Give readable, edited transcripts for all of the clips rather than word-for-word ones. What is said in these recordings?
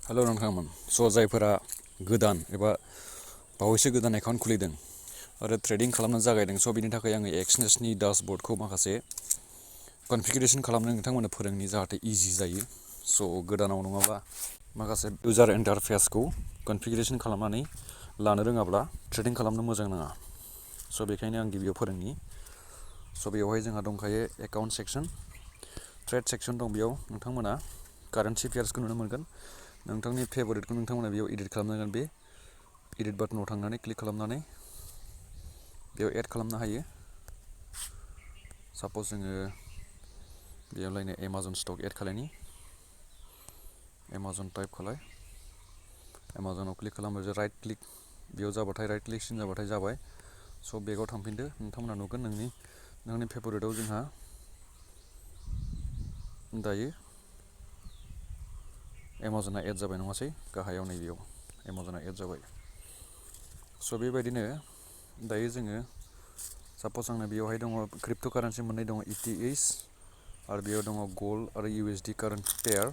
हेल' नोंथांमोन जायफोरा गोदान एबा बावैसो गोदान एकाउन्ट खुलिदों आरो ट्रेडिं खालामनो जागायदों बिनि थाखाय आङो एक्सनेसनि डाशबर्डखौ माखासे कनफिगारेशन खालामनो नोंथांमोननो फोरोंनि जाहाथे इजि जायो। गोदानाव नङाबा माखासे इउजार इन्टारफेसखौ कनफिगारेशन खालामनानै लानो रोङाब्ला ट्रेडिं खालामनो मोजां नङा। बेखायनो आं गिबियाव फोरोंनि। बेयावहाय जोंहा दंखायो एकाउन्ट सेक्सन, ट्रेड सेक्सन दं। बेयाव नोंथांमोना कारेन्सि पेयार्सखौ नुनो मोनगोन। नोंथांनि फेभरेटखौ नोंथांमोना बेयाव एडिट खालामनांगोन। बे एडिट बाटनाव थांनानै क्लिक खालामनानै बेयाव एड खालामनो हायो। साप'ज जोङो बेयावलायनो एमाजन स्टक एड खालायनि। एमाजन टाइप खालाय, एमाजनाव क्लिक खालामबाय राइट क्लिक, बेयाव जाबाथाय राइट क्लिकसिन जाबाथाय जाबाय। बेगाव थांफिनदो। नोंथांमोना नुगोन नोंनि फेभरेटआव जोंहा दायो एमाजना एड जाबाय नङासै? गाहायाव नैबेयाव एमाजना एड जाबाय। बेबायदिनो दायो जोङो साप'ज आंनो बेयावहाय दङ क्रिप्ट' कारेन्सि मोननै दङ, ETH आरो बेयाव दङ गल्ड आरो USD current pair,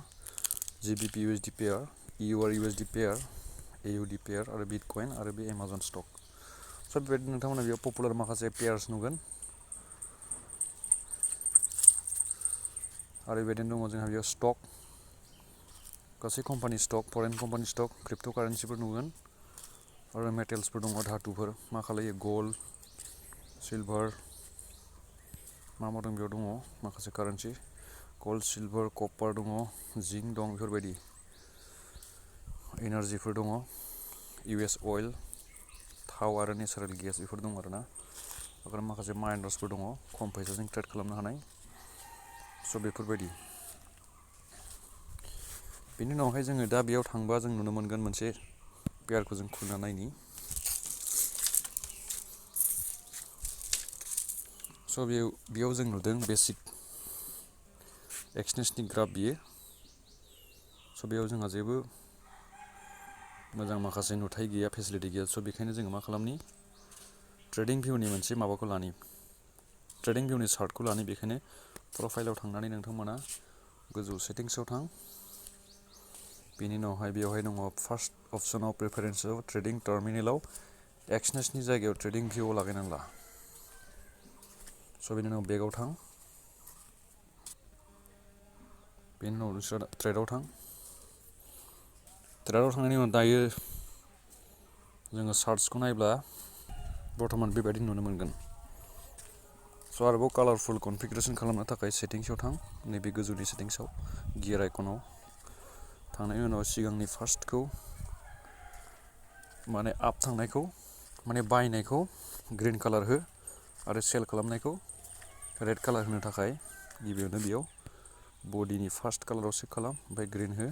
GBP USD pair, EUR USD pair, AUD pair आरो बिटकइन आरो बे एमाजन स्टक। बेबायदिनो नोंथांमोना बेयाव पपुलार माखासे पेयार्स नुगोन। आरो बेबायदिनो दङ जोंहा बेयाव स्टक, गासै company stock, foreign company stock, crypto' कारेन्सिफोर नुगोन आरो मेटेल्सफोर दङ, धातुफोर मा खालायो गल्ड, सिलभार, मा दं बेयाव दङ माखासे कारेन्सि गल्ड, सिलभार, कपार दङ, जिंक दं, बेफोरबायदि एनार्जिफोर दङ, US अइल, थाव आरो नेचारेल गेस बेफोर दं आरोना। आरो माखासे माइनार्सफोर दङ खम फैसाजों ट्रेड खालामनो हानाय। बेफोरबायदि। बेनि उनावहाय जोङो दा बेयाव थांबा जों नुनो मोनगोन मोनसे पेयारखौ जों खुलिना नायनि। बेयाव जों नुदों बेसिक एक्सनेसनि ग्राफ बियो। बेयाव जोंहा जेबो मोजां माखासे नुथाय गैया, फेसिलिटि गैया। बेखायनो जोङो मा खालामनि, ट्रेडिं भिउनि मोनसे माबाखौ लानि, ट्रेडिं भिउनि चार्टखौ लानि। बेखायनो प्रफाइलाव थांनानै नोंथांमोना गोजौ सेटिंसआव थां। बेनि उनावहाय बेवहाय दङ फार्स्ट अपसनाव प्रेफारेन्सआव ट्रेडिं टार्मिनेलाव एक्सनेसनि जायगायाव ट्रेडिं भिउआव लागायनांला। बेनि उनाव बेगाव थां, बेनि उनाव ट्रेडआव थां। ट्रेडआव थांनायनि उनाव दायो जोङो चार्ट्सखौ नायब्ला बर्थमान बेबायदि नुनो मोनगोन। आरोबाव कालारफुल कनफिगारेशन खालामनो थाखाय सेटिंसआव थां, नैबे गोजौनि सेटिंसआव गियार आइकनाव थांनायनि उनाव सिगांनि फार्स्टखौ माने आप थांनायखौ माने बायनायखौ ग्रिन कालार हो आरो सेल खालामनायखौ रेड कालार होनो थाखाय गिबियावनो बेयाव बडिनि फार्स्ट कालाराव सेट खालाम, ओमफ्राय ग्रिन हो,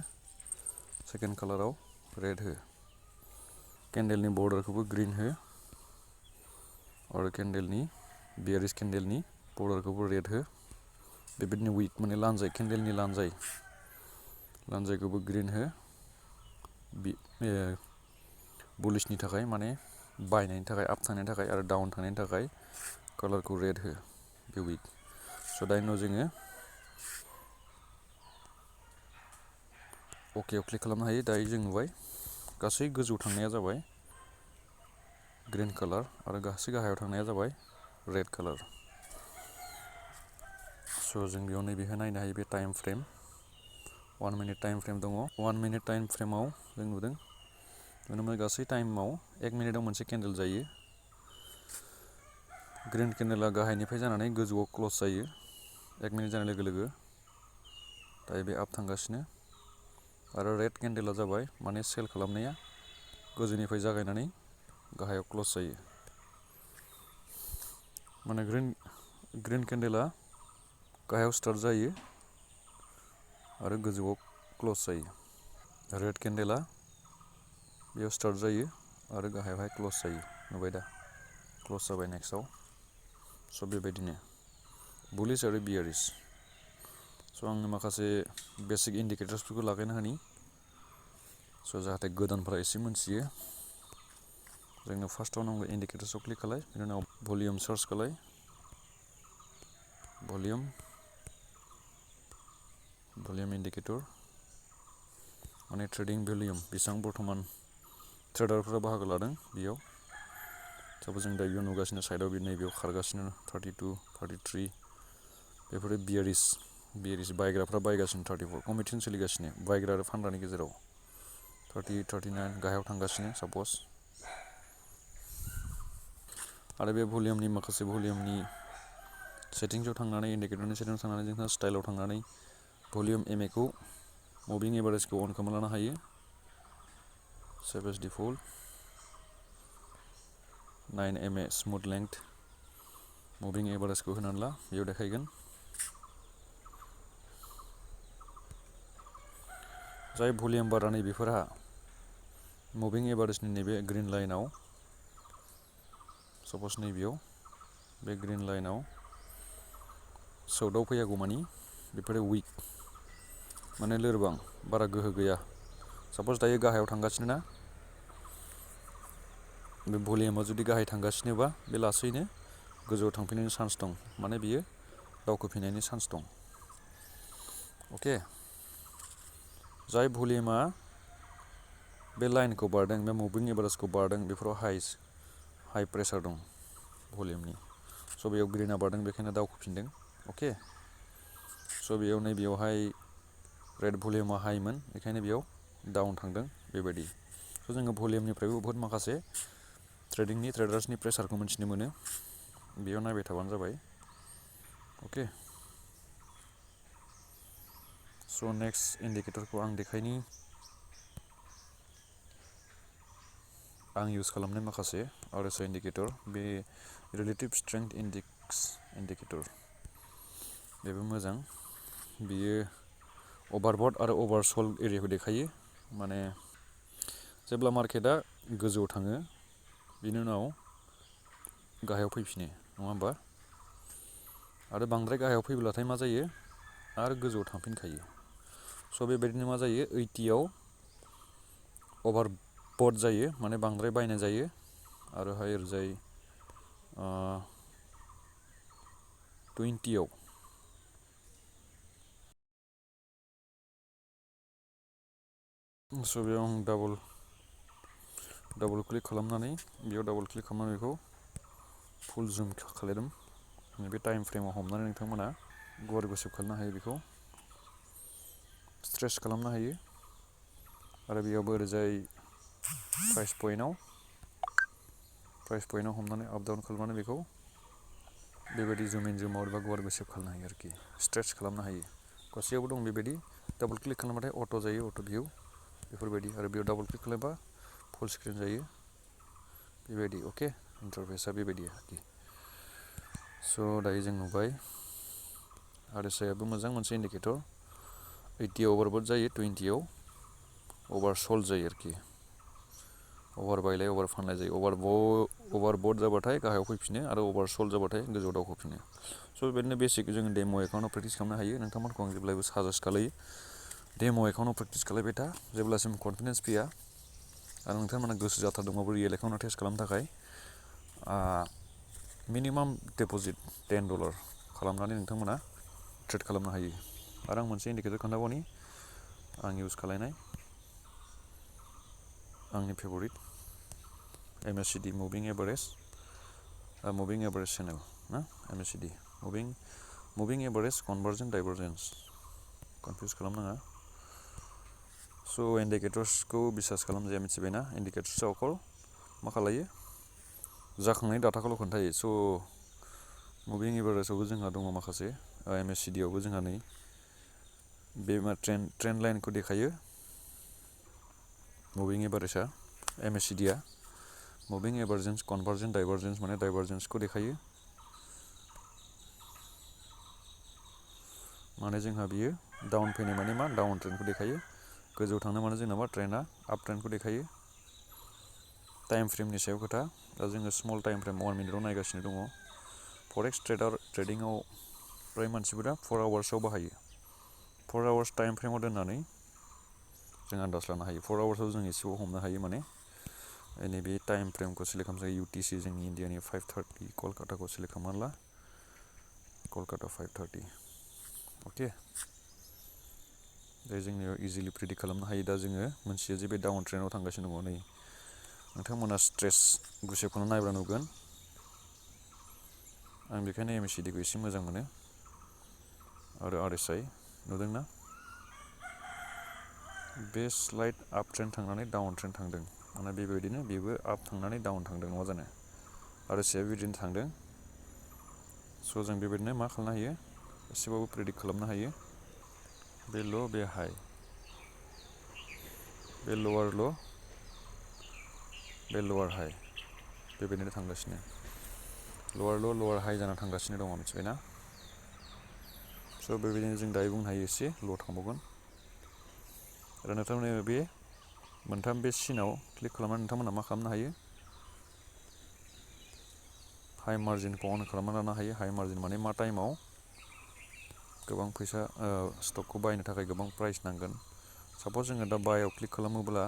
सेकेन्ड कालाराव रेड हो, केन्डेलनि बर्डारखौबो ग्रिन हो आरो केन्डेलनि बेयारिश केन्डेलनि बर्डारखौबो रेड हो। बेबायदिनो उइक माने लानजाय, केन्डेलनि लानजायखौबो ग्रिन हो, बुलिशनि थाखाय माने बायनायनि थाखाय आप थांनायनि थाखाय आरो डाउन थांनायनि थाखाय कालारखौ रेड हो, बे उइक। दानि उनाव जोङो अकेआव क्लिक खालामनो हायो। दायो जों नुबाय गासै गोजौ थांनाया जाबाय ग्रिन कालार आरो गासै गाहायाव थांनाया जाबाय रेड कालार। जों बेयाव नैबेहाय नायनो हायो बे time frame, 1 minute time frame दङ। 1 मिनिट टाइम फ्रेमाव जों नुदों गासै टाइमाव 1 मिनिटाव मोनसे केन्डेल जायो। ग्रिन केन्डेला गाहायनिफ्राय जानानै गोजौआव क्लस जायो 1 मिनिट जानाय लोगो लोगो। दायो बे आप थांगासिनो। आरो रेड केन्डेला जाबाय माने सेल खालामनाया गोजौनिफ्राय जागायनानै गाहायाव क्लस जायो। माने ग्रिन केन्डेला गाहायाव स्टार्ट जायो आरो गोजौआव क्लस जायो। रेड केन्डेला बेयाव स्टार्ट जायो आरो गाहायावहाय क्लस जायो। नुबाय दा? क्लस जाबाय नेक्स्टआव। बेबायदिनो बुलिश आरो बियारिश। आङो माखासे बेसिक इन्डिकेटर्सफोरखौ लागायना होनि। जाहाथे गोदानफोरा एसे मोनथियो। जोंनो फार्स्टआव नांगौ इन्डिकेटर्सआव क्लिक खालाय, बेनि उनाव भलिउम सार्च खालाय, भलिउम इन्डिकेटर, माने ट्रेडिं भलिउम बेसेबां बर्थमान ट्रेडारफोरा बाहागो लादों बेयाव। साप'ज जों दा बेयाव नुगासिनो साइडआव नैबेयाव खारगासिनो 32, 33 बेफोरो बियारिस बायग्राफ्रा बायगासिनो 34 कम्पिटिसन सोलिगासिनो बायग्रा आरो फानग्रानि गेजेराव 38, 39 गाहायाव थांगासिनो साप'ज। आरो बे भलिउमनि माखासे भलिउमनि सेटिंसआव थांनानै इन्डिकेटरनि सेटिंसआव थांनानै जोंहा स्टाइलाव थांनानै भलिउम एमएखौ मुभिं एभारेजखौ अन खालामना लानो हायो। Save as default 9 MA smooth length moving एभारेजखौ होनानै ला बेयाव देखायगोन। जाय भलिउम बारा नैबेफोरहा मुभिं एभारेजनि नैबे ग्रिन लाइनाव सप'ज नैबेयाव बे ग्रिन लाइनाव सौदाव फैयागौमानि बेफोरो उइक माने लोरबां बारा गोहो गैया। साप'ज दायो गाहायाव थांगासिनो ना बे भलिउमा जुदि गाहाय थांगासिनोबा बे लासैनो गोजौआव थांफिननायनि चान्स दं माने बियो दावखोफिननायनि चान्स दं। अके जाय भलिउमा बे लाइनखौ बारदों बे मुभिं एभारेजखौ बारदों बेफोराव हाइ प्रेसार दं भलिउमनि। स' बेयाव ग्रिना बारदों बेखायनो दावखोफिनदों। अके स' बेयाव नैबेयावहाय रेड भलिउमा हाइमोन बेखायनो बेयाव डाउन थांदों बेबायदि। स' जोङो भलिउमनिफ्रायबो बहुत माखासे ट्रेडार्सनि प्रेसारखौ मिथिनो मोनो। बेयाव नायबाय थाबानो जाबाय। अके स' नेक्स्ट इन्डिकेटरखौ आं देखायनि। आं इउज खालामनाय माखासे RSI इन्डिकेटर बे रिलेटिभ स्ट्रेंथ इन्डिकेटर बेबो मोजां। बियो अभारबट आरो अभारसल्ड एरियाखौ देखायो। माने जेब्ला मार्केटआ गोजौआव थाङो बिनि उनाव गाहायाव फैफिनो नङा होमबा? आरो बांद्राय गाहायाव फैब्लाथाय मा जायो आरो गोजौआव थांफिनखायो। स' बेबायदिनो मा जायो 80आव अभारबट जायो माने बांद्राय बायनाय जायो आरोहाय ओरैजाय 20आव स' बेयाव आं डाबल क्लिक खालामनानै बेखौ फुल जुम खालामदों। बे टाइम फ्रेमाव हमनानै नोंथांमोना गुवार गुसेब खालामनो हायो बेखौ स्ट्रेच खालामनो हायो। आरो बेयावबो ओरैजाय प्राइस पइन्टआव हमनानै आप डाउन खालामनानै बेखौ बेबायदि जुम इन जुम आउट एबा गुवार गुसेब खालामनो हायो आरोखि स्ट्रेच खालामनो हायो। गासैयावबो दं बेबायदि डाबल क्लिक खालामबाथाय अट' जायो अट' भिउ बेफोरबायदि आरो बेयाव डाबल क्लिक खालामबा फुल स्क्रिन जायो बेबायदि। अके इन्टारफेसआ बेबायदि आरोखि। स' दायो जों नुबाय RSIआबो मोजां मोनसे इन्डिकेटर 80आव अभारबट जायो 20आव अभारसल्ड जायो आरोखि। अभार बायलाय अभार फानलाय जायो। अभारबट जाबाथाय गाहायाव फैफिनो आरो अभारसल्ड जाबाथाय गोजौआव दावखोफिनो। स' बेबायदिनो बेसिक जोङो डेम' एकाउन्टआव प्रेक्टिस खालामनो हायो। नोंथांमोनखौ आं जेब्लायबो साजेस्ट खालायो डेम' एकाउन्टआव प्रेक्टिस खालायबाय था जेब्लासिम कनफिडेन्स फैया आरो नोंथांमोना गोसो जाथारदोंबाबो रियेल एकाउन्टआव टेस्ट खालामनो थाखाय मिनिमाम डिप'जिट $10 खालामनानै नोंथांमोना ट्रेड खालामनो हायो। आरो आं मोनसे इन्डिकेटर खोन्थाबावनि आं इउज खालायनाय आंनि फेभरिट MACD मुभिं एभारेज चेनेल ना MACD मुभिं एभारेज कनभार्जेन्ट डाइभारजेन्स कनफिउस खालामनाङा। स' इन्डिकेटर्सखौ बिसास खालामजाया मिथिबायना इन्डिकेटर्सआ अकल मा खालायो जाखांनाय डाटाखौल' खोन्थायो। स' मुभिं एभारेजावबो जोंहा दङ माखासे MACDआवबो जोंहा नै बे ट्रेन्ड लाइनखौ देखायो मुभिं एभारेजआ MACDआ मुभिं एभारेज कनभार्जेन्ट डाइभारजेन्स माने डाइभारजेन्सखौ देखायो। माने जोंहा बियो डाउन फैनाय माने मा डाउन ट्रेन्डखौ देखायो। गोजौआव थांनो माने जोंना मा ट्रेन्डआ आप ट्रेन्डखौ देखायो। टाइम फ्रेमनि सायाव खोथा दा जोङो स्मल टाइम फ्रेम 1 मिनिटआव नायगासिनो दङ। फरेक्स ट्रेडिंआव फ्राय मानसिफोरा 4 आवार्सआव बाहायो। 4 आवार्स टाइम फ्रेमाव दोननानै जों आन्दाज लानो हायो। 4 आवार्सआव जों एसेबाव हमनो हायो माने नैबे टाइम फ्रेमखौ सेलेक्ट खालामजायो UTC जोंनि इण्डियानि 5:30 कलकाताखौ सेलेक्ट खालामनानै ला कलकाता 5:30 अके दायो जोंनियाव इजिलि प्रेडिक्ट खालामनो हायो। दा जोङो मोनथियो जे बे डाउन ट्रेन्डआव थांगासिनो दङ। नै नोंथांमोना स्ट्रेस गुसेबखौनो नायब्ला नुगोन। आं बेखायनो MACD-खौ एसे मोजां मोनो आरो RSI नुदोंना? बे स्लाइड आप ट्रेन्ड थांनानै डाउन ट्रेन्ड थांदों। माने बेबायदिनो बेबो आप थांनानै डाउन थांदों नङा जानो? RSI-आबो बिदिनो थांदों। स' जों बेबायदिनो मा खालामनो हायो? एसेबाबो प्रेडिक्ट खालामनो हायो। बे ल' बे हाइ, बे लवार ल' बे लवार हाइ बेबायदिनो थांगासिनो। लवार ल' लवार हाइ जाना थांगासिनो दङ, मिथिबायना? स' बेबायदिनो जों दायो बुंनो हायो एसे ल' थांबावगोन। आरो नोंथांमोना बे मोनथाम बे सिनाव क्लिक खालामनानै नोंथांमोना मा खालामनो हायो? हाइ मार्जिनखौ अन खालामना लानो हायो। हाइ मार्जिन माने मा टाइमाव गोबां फैसा स्टकखौ बायनो थाखाय गोबां प्राइस नांगोन। साप'ज जोङो दा बायाव क्लिक खालामोब्ला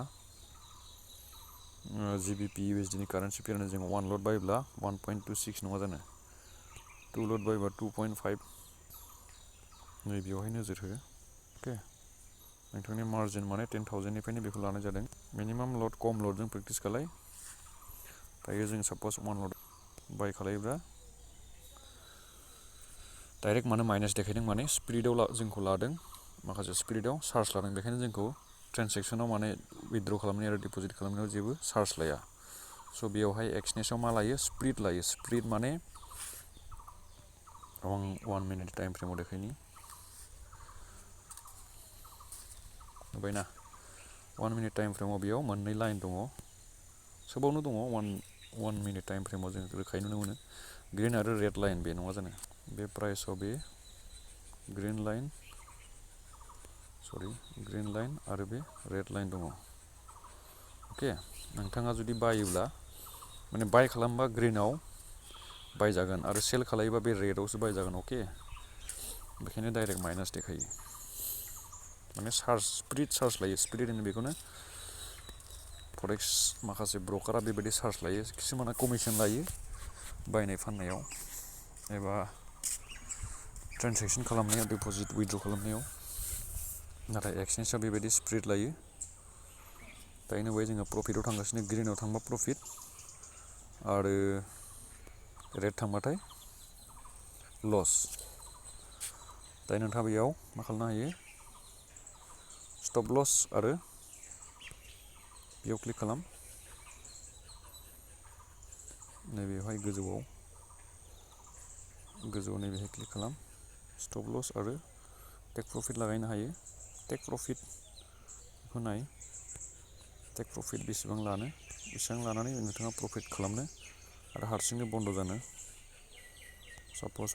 GBP USD-नि कारेन्सि पेयारनो जोङो 1 लट बायोब्ला 1.26 नङा जानो? 2 लट बायोबा 2.5 नै बेवहाय नोजोर हो। अके, नोंथांनि मार्जिन माने 10,000-निफ्रायनो बेखौ लानाय जादों। मिनिमाम लट खम लटजों प्रेक्टिस खालाय। दायो जों साप'ज 1 लट बाय खालायोब्ला डाइरेक्ट मानो माइनास देखायदों? माने स्प्लिटआव जोंखौ लादों, माखासे स्प्लिटआव चार्ज लादों। बेखायनो जोंखौ ट्रेन्जेक्सनाव माने उइथड्र खालामनाय आरो डिप'जिट खालामनायाव जेबो चार्ज लाया। स' बेयावहाय एक्सनेसआव मा लायो? स्प्लिट लायो। स्प्लिट माने आं 1 मिनिट टाइम फ्रेमाव देखायनि। नुबायना? 1 मिनिट टाइम फ्रेमाव बेयाव मोननै लाइन दङ। सोबावनो दङ 1 मिनिट टाइम फ्रेमाव जों रोखायै नुनो मोनो। ग्रिन आरो रेड लाइन बे नङा जानो? बे प्राइसआव बे ग्रिन लाइन आरो बे रेड लाइन दङ। अके, नोंथाङा जुदि बायोब्ला माने बाय खालामबा ग्रिनाव बायजागोन आरो सेल खालायोबा बे रेडआवसो बायजागोन। अके, बेखायनो डाइरेक्ट माइनास देखायो। माने स्प्लिट चार्ज लायो। स्प्लिट होनो बेखौनो। फरेक्स माखासे ब्रकारा बेबायदि चार्ज लायो। किसुमाना कमिसन लायो बायनाय फाननायाव एबा ट्रेन्जेक्सन खालामनायाव, डिप'जिट उइथड्र खालामनायाव। नाथाय एक्सचेन्जआ बेबायदि स्प्लिट लायो। दायो नुबाय जोङो प्रफिटआव थांगासिनो। ग्रिनाव थांबा प्रफिट आरो रेड थांबाथाय लस। दायो नोंथाङा बेयाव मा खालामनो हायो? स्टप लस आरो बेयाव क्लिक खालाम। नैबेवहाय गोजौआव नैबेहाय क्लिक खालाम। स्टप लस आरो टेक प्रफिट लागायनो हायो। टेक प्रफिट बेखौ नाय। टेक प्रफिट बेसेबां लानो, बेसेबां लानानै नोंथाङा प्रफिट खालामनो आरो हारसिंनो बन्द' जानो। साप'ज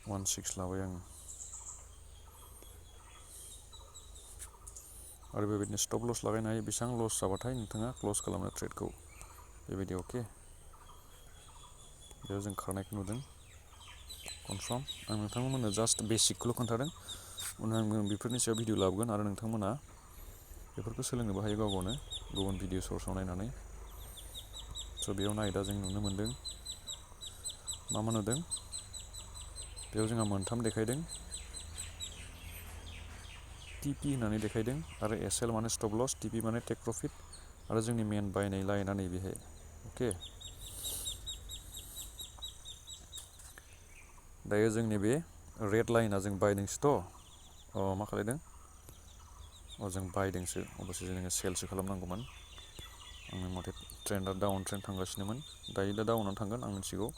0.16 लाबाय आङो। आरो बेबायदिनो स्टप लस लागायनो हायो। बेसेबां लस जाबाथाय नोंथाङा क्लस खालामनो ट्रेडखौ। बेबायदि अके। बेयाव जों खारनायखौ नुदों। कनफार्म। आं नोंथांमोननो जास्ट बेसिकखौल' खोन्थादों। उनाव आङो बेफोरनि सायाव भिडिअ लाबोगोन आरो नोंथांमोना बेफोरखौ सोलोंनोबो हायो गाव गावनो गुबुन भिडिअ सर्सआव नायनानै। स' बेयाव नाय, दा जों नुनो मोनदों मा नुदों? बेयाव जोंहा मोनथाम देखायदों। TP होननानै देखायदों आरो SL माने स्टप लस, TP माने टेक प्रफिट आरो जोंनि मेन बायनाय लाइना नैबेहाय। अके, दायो जोंनि बे रेड लाइना जों बायदोंसोथ'। मा खालायदों? जों बायदोंसो। अबयस्से जोङो सेलसो खालामनांगौमोन। आंनि मथे ट्रेन्डआ डाउन ट्रेन्ड थांगासिनोमोन। दायो दा डाउनाव थांगोन आं मिथिगौ।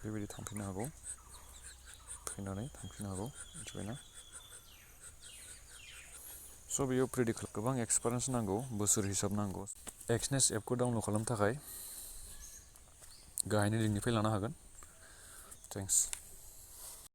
बेबायदि थांफिननो हागौ, फैनानै थांफिननो हागौ, मिथिबायना? स' बेयाव प्रेडिक्ट गोबां एक्सपिरियेन्स नांगौ, बोसोर हिसाब नांगौ। एक्सनेस एपखौ डाउनलड खालामनो थाखाय गाहायनि लिंकनिफ्राय लानो हागोन। थेंक्स।